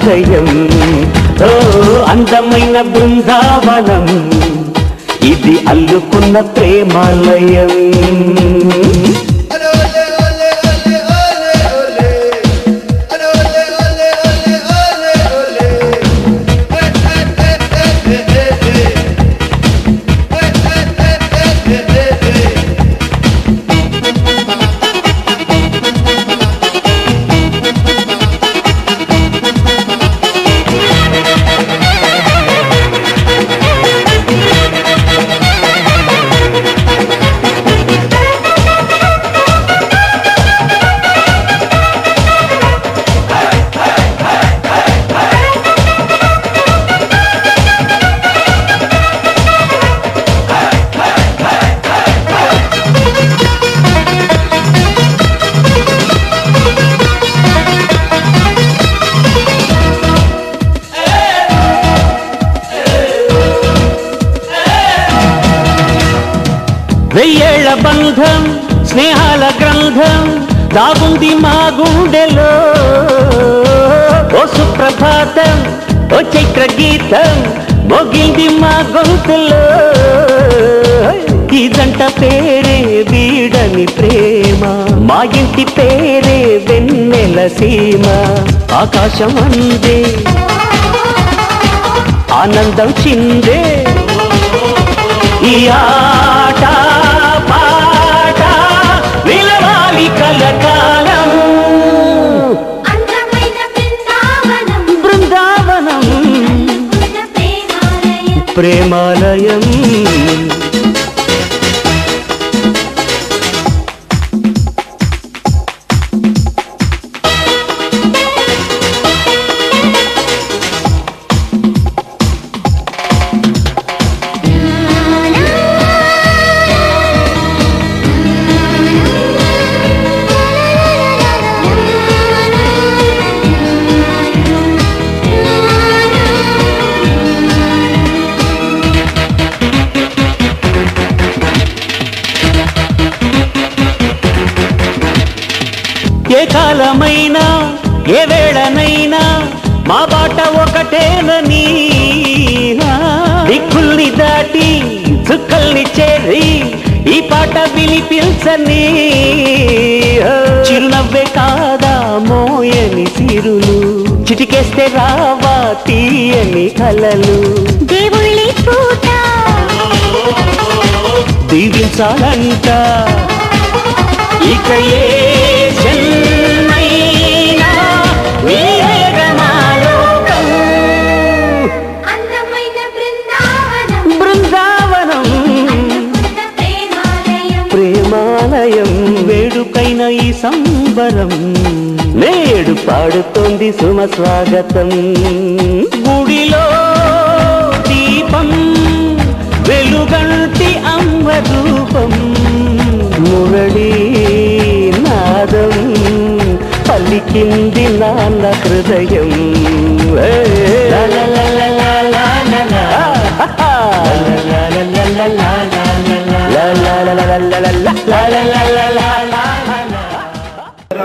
హృదయం ఓ అందమైన బృందావనం ఇది అల్లుకున్న ప్రేమాలయం వెయ్యేళ్ల బంధం స్నేహాల గ్రంథం దాగుంది మా గుండెలో ఓ సుప్రభాతం ఓ చైత్ర గీతం మోగింది మా గొంతులో ఈ జంట పేరే వీడని ప్రేమ మా ఇంటి పేరే వెన్నెల సీమ ఆకాశం అందే ఆనందం చిందే ఈ ఆట పాట నిలవాలి కలకాలం బృందావనం ప్రేమాలయం ఏ కాలమైనా ఏ వేళనైనా మా బాట ఒకటేనని దిక్కుల్ని దాటి చుక్కల్ని చేరి ఈ పాట వినిపించని చిరునవ్వే కాదా మోయని సిరులు చిటికేస్తే రావా తీయని కలలు దేవుళ్ళి పూట దీవించాలంట ఇక ఏ జన్మైనా వేగమాలోకం అందమైన బృందావనం ప్రేమాలయం వేడుకైన ఈ సంబరం నేడు పాడుతోంది సుమ స్వాగతం గుడిలో దీపం వెలుగంటి అమ్మ రూపం మురళీ నాదం పలికింది నాన్న హృదయం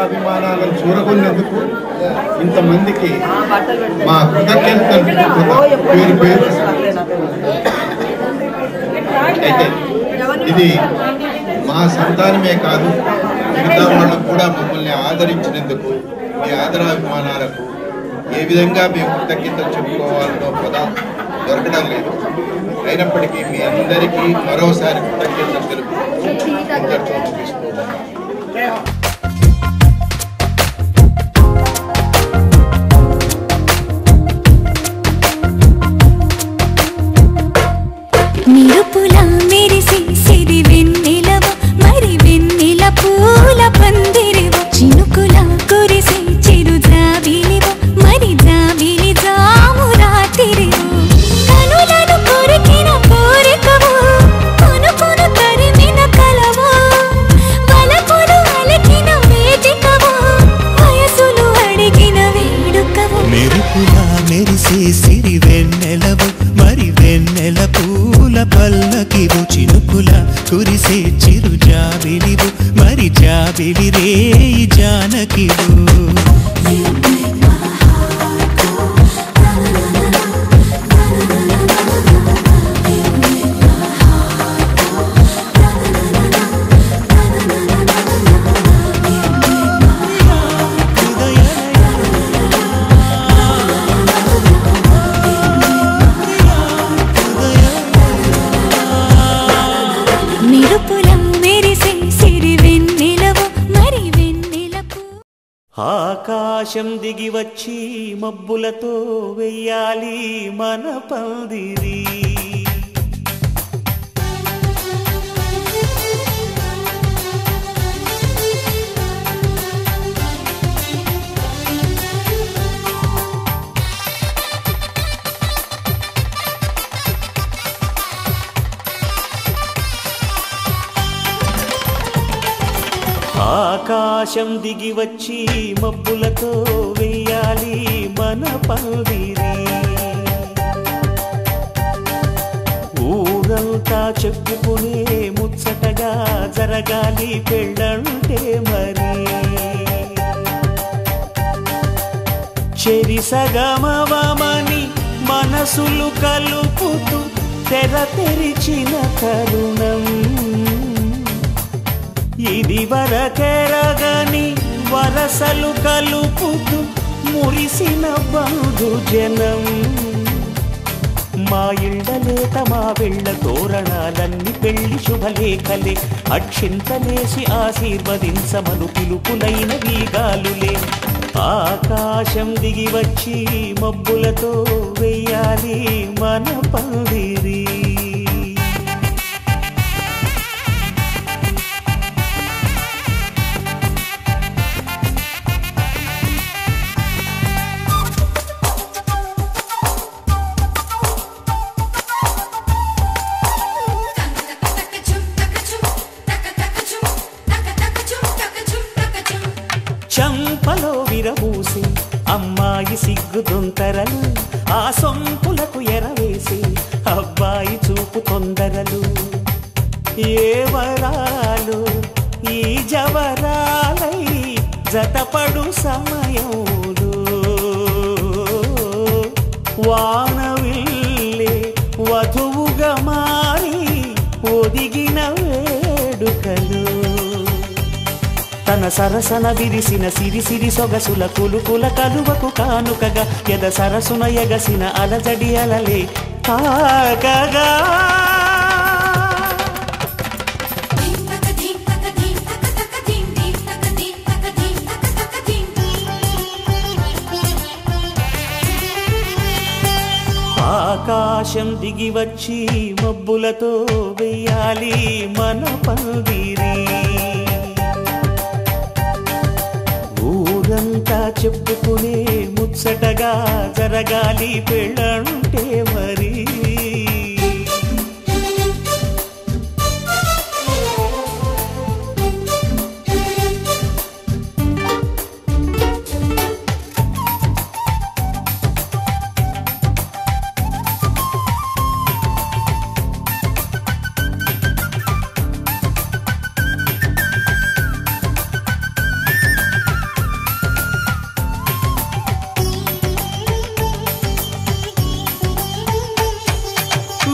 అభిమానాలను చూరగొన్నందుకు ఇంతమందికి మా కృతజ్ఞతలు పేరు పేరు. అయితే ఇది మా సంతానమే కాదు మిగతా వాళ్ళకు కూడా మమ్మల్ని ఆదరించినందుకు మీ ఆదరాభిమానాలకు ఏ విధంగా మేము కృతజ్ఞతలు చెప్పుకోవాలనో పదం దొరకడం లేదు. అయినప్పటికీ మీ అందరికీ మరోసారి కృతజ్ఞతలు తెలుపు ఇంతటితో ముగిస్తున్నాను. నిరుపులా మెరిసి సిరి వెన్నెలవ మరి వెన్నెల పూల పందిరివ చినుకులా కురిసి చిరు జాబిలివ మరి జాబిలి జాము రాత్రివ కనులను కొరికిన కోరికవు కొనుకొను తరిమిన కలవు వలపులు అలికిన వేదికవు వయసులు అడిగిన వేడుకవు మెరుపులా మెరిసే సిరి వెన్నెలవు మరి వెన్నెల పూల పల్లకివు చినుకుల కురిసే చిరు జాబిలివు మరి జాబిలి రేయి జానకివు. ఆకాశం దిగి వచ్చి మబ్బులతో వెయ్యాలి మన పందిరి. ఆకాశం దిగి వచ్చి మబ్బులతో వెయ్యాలి మన పందిరి. ఊరంతా చెప్పుకునే ముచ్చటగా జరగాలి పెళ్ళంటే మరి. చెరిసగమవమని మనసులు కలుపుతూ తెర తెరిచిన తరుణం. ఇది వరకెరగని వరసలు కలుపుతూ మురిసిన బంధుజనం. మా ఇళ్ళలేత మా వెళ్ళ తోరణాలన్నీ పెళ్లి శుభలేఖలే. అక్షింతలేసి ఆశీర్వదించమను పిలుపులైన వీగాలులే. ఆకాశం దిగి వచ్చి మబ్బులతో వెయ్యాలి మన పందిరి. చంపలో విరబూసి అమ్మాయి సిగ్గు దొంతరలు. ఆ సొంపులకు ఎరవేసి అబ్బాయి చూపు తొందరలు. ఏ వరాలు ఈ జవరాలై జతపడు సమయంలో. వానవిల్లే వధువుగా మారి ఒదిగిన వేడుకలు. తన సరసన విరిసిన సిరిసిరి సొగసుల కులుకుల కలువకు కానుకగా ఎద సరసున ఎగసిన అలజడి అలలే తాకగా. ఆకాశం దిగి వచ్చి మబ్బులతో వెయ్యాలి మన పందిరి. ఊరంతా చెప్పుకునే ముచ్చటగా జరగాలి పెళ్ళంటే మరి.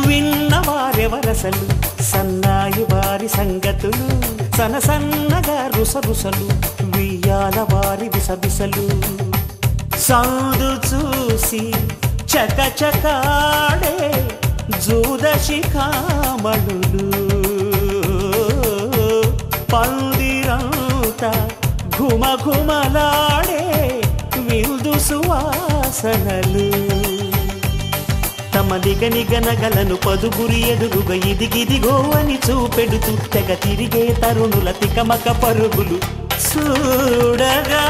విన్నవారెవరసలు సన్నాయి వారి సంగతులు. సనసన్నగా రుసరుసలు వియ్యాల వారి విసబిసలు. సౌదు చూసి చకచకాడే జూదశిఖామణులు. పందిరంతా ఘుమఘుమలాడే విందు సువాసనలు. తమ నిగనిగనగలను పదుగురి ఎదురుగా ఇదిగిదిగో అని చూపెడుతూ తెగ తిరిగే తరుణుల తికమక పరుగులు చూడగా.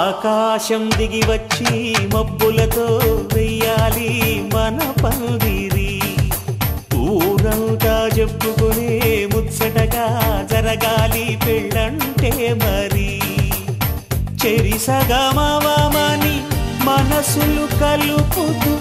ఆకాశం దిగి వచ్చి మబ్బులతో వెయ్యాలి మన పందిరి. ఊరంతా చెప్పుకునే ముచ్చటగా జరగాలి పెళ్ళంటే మరి. చెరిసగమవమని మనసులు కలుపుతూ